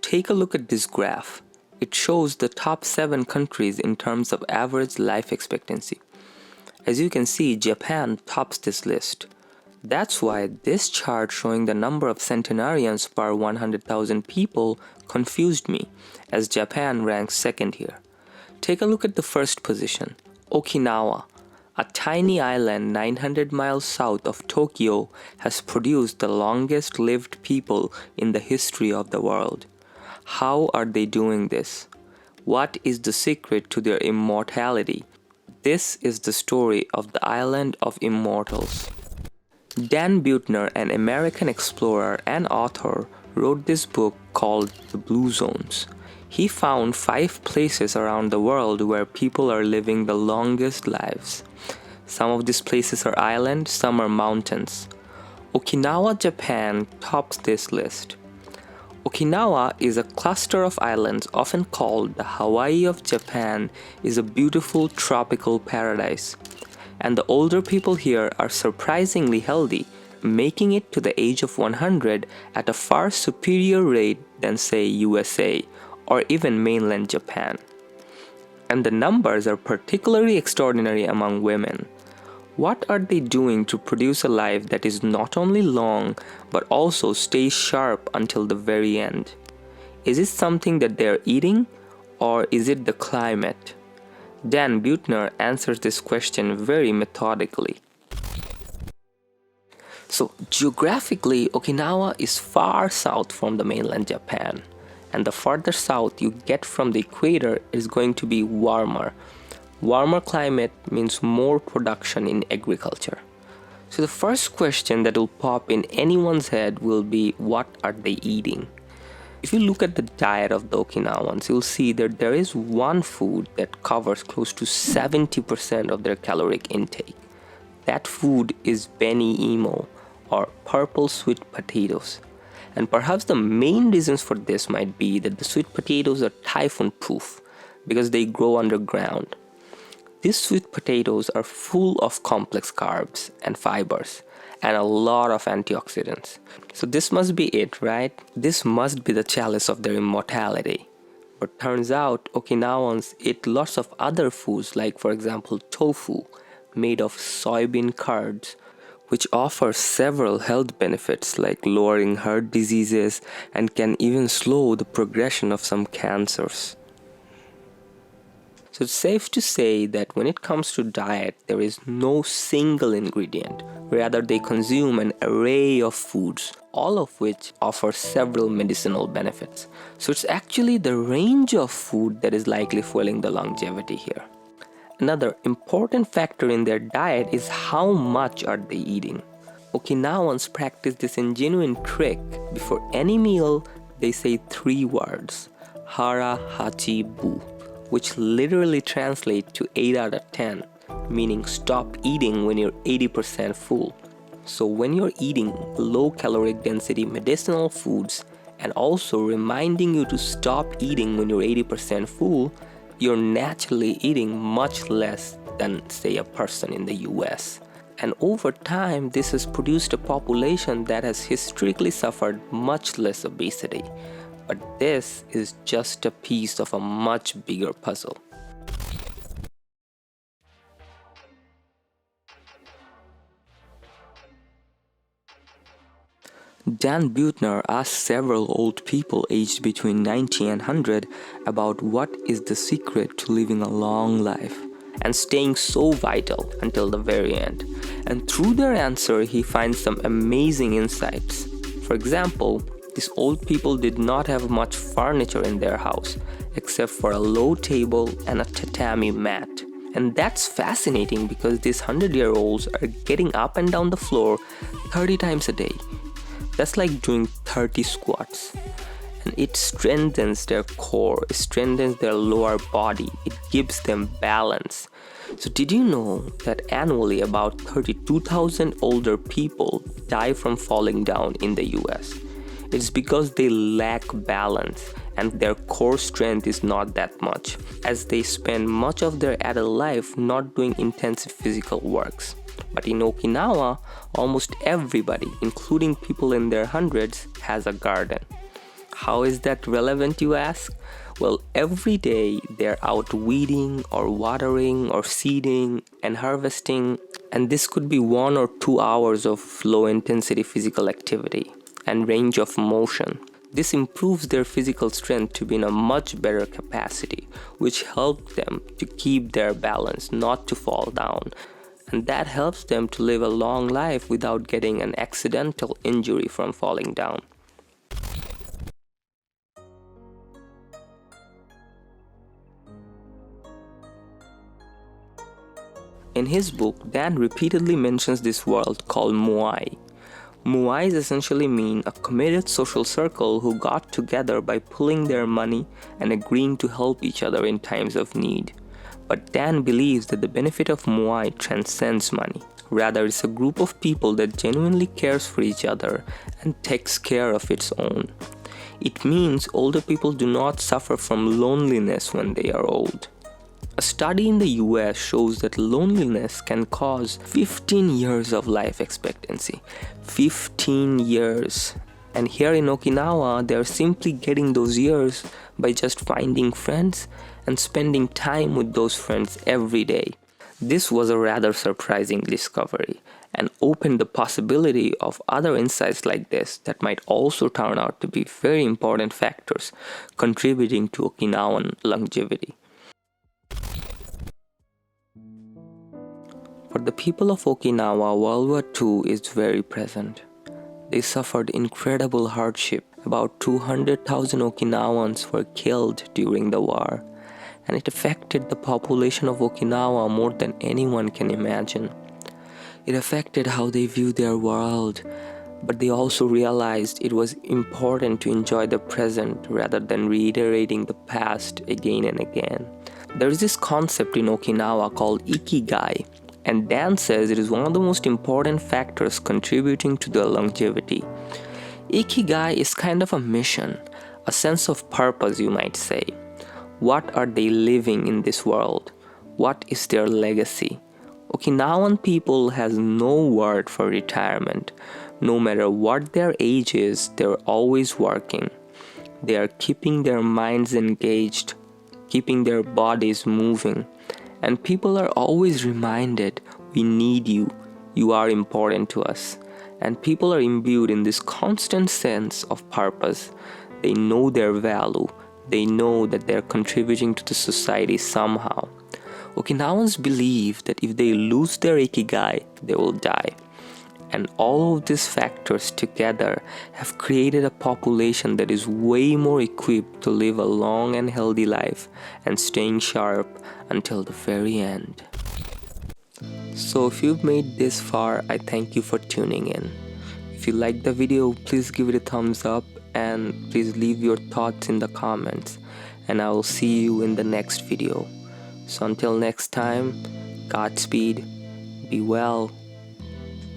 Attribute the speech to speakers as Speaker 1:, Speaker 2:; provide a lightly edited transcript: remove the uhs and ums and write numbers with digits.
Speaker 1: take a look at this graph. It shows the top 7 countries in terms of average life expectancy. As you can see, Japan tops this list. That's why this chart showing the number of centenarians per 100,000 people confused me, as Japan ranks second here. Take a look at the first position, Okinawa. A tiny island 900 miles south of Tokyo has produced the longest lived people in the history of the world. How are they doing this? What is the secret to their immortality? This is the story of the island of Immortals. Dan Buettner, an American explorer and author, wrote this book called The Blue Zones. He found 5 places around the world where people are living the longest lives. Some of these places are islands, some are mountains. Okinawa, Japan tops this list. Okinawa is a cluster of islands often called the Hawaii of Japan, is a beautiful tropical paradise. And the older people here are surprisingly healthy, making it to the age of 100 at a far superior rate than say USA or even mainland Japan. And the numbers are particularly extraordinary among women. What are they doing to produce a life that is not only long but also stays sharp until the very end? Is it something that they are eating, or is it the climate? Dan Buettner answers this question very methodically. So geographically, Okinawa is far south from the mainland Japan, and the further south you get from the equator is going to be warmer. Warmer climate means more production in agriculture. So the first question that will pop in anyone's head will be, what are they eating? If you look at the diet of the Okinawans, you'll see that there is one food that covers close to 70% of their caloric intake. That food is beni imo, or purple sweet potatoes. And perhaps the main reasons for this might be that the sweet potatoes are typhoon-proof because they grow underground. These sweet potatoes are full of complex carbs and fibers and a lot of antioxidants. So this must be it, right? This must be the chalice of their immortality. But turns out Okinawans eat lots of other foods, like for example tofu made of soybean curds, which offers several health benefits like lowering heart diseases and can even slow the progression of some cancers. So it's safe to say that when it comes to diet, there is no single ingredient. Rather, they consume an array of foods, all of which offer several medicinal benefits. So it's actually the range of food that is likely fueling the longevity here. Another important factor in their diet is how much are they eating. Okinawans practice this genuine trick. Before any meal, they say 3 words, hara, hachi, bu, which literally translate to 8 out of 10, meaning stop eating when you're 80% full. So when you're eating low caloric density medicinal foods and also reminding you to stop eating when you're 80% full, you're naturally eating much less than say a person in the US. And over time, this has produced a population that has historically suffered much less obesity. But this is just a piece of a much bigger puzzle. Dan Buettner asked several old people aged between 90 and 100 about what is the secret to living a long life and staying so vital until the very end. And through their answer, he finds some amazing insights. For example, these old people did not have much furniture in their house, except for a low table and a tatami mat. And that's fascinating because these 100-year-olds are getting up and down the floor 30 times a day. That's like doing 30 squats. And it strengthens their core, it strengthens their lower body, it gives them balance. So did you know that annually about 32,000 older people die from falling down in the US? It's because they lack balance and their core strength is not that much, as they spend much of their adult life not doing intensive physical works. But in Okinawa, almost everybody, including people in their hundreds, has a garden. How is that relevant, you ask? Well, every day they're out weeding or watering or seeding and harvesting, and this could be 1 or 2 hours of low intensity physical activity and range of motion. This improves their physical strength to be in a much better capacity, which helps them to keep their balance, not to fall down. And that helps them to live a long life without getting an accidental injury from falling down. In his book, Dan repeatedly mentions this world called Moai. Moais essentially mean a committed social circle who got together by pooling their money and agreeing to help each other in times of need. But Dan believes that the benefit of Moai transcends money. Rather, it's a group of people that genuinely cares for each other and takes care of its own. It means older people do not suffer from loneliness when they are old. A study in the US shows that loneliness can cause 15 years of life expectancy. 15 years. And here in Okinawa, they are simply getting those years by just finding friends and spending time with those friends every day. This was a rather surprising discovery and opened the possibility of other insights like this that might also turn out to be very important factors contributing to Okinawan longevity. For the people of Okinawa, World War II is very present. They suffered incredible hardship. About 200,000 Okinawans were killed during the war, and it affected the population of Okinawa more than anyone can imagine. It affected how they view their world, but they also realized it was important to enjoy the present rather than reiterating the past again and again. There is this concept in Okinawa called Ikigai, and Dan says it is one of the most important factors contributing to their longevity. Ikigai is kind of a mission, a sense of purpose, you might say. What are they living in this world? What is their legacy? Okinawan people has no word for retirement. No matter what their age is, they're always working. They are keeping their minds engaged, keeping their bodies moving. And people are always reminded, we need you, you are important to us. And people are imbued in this constant sense of purpose. They know their value, they know that they're contributing to the society somehow. Okinawans believe that if they lose their Ikigai, they will die. And all of these factors together have created a population that is way more equipped to live a long and healthy life and staying sharp until the very end. So if you've made this far, I thank you for tuning in. If you liked the video, please give it a thumbs up and please leave your thoughts in the comments, and I will see you in the next video. So until next time, Godspeed, be well,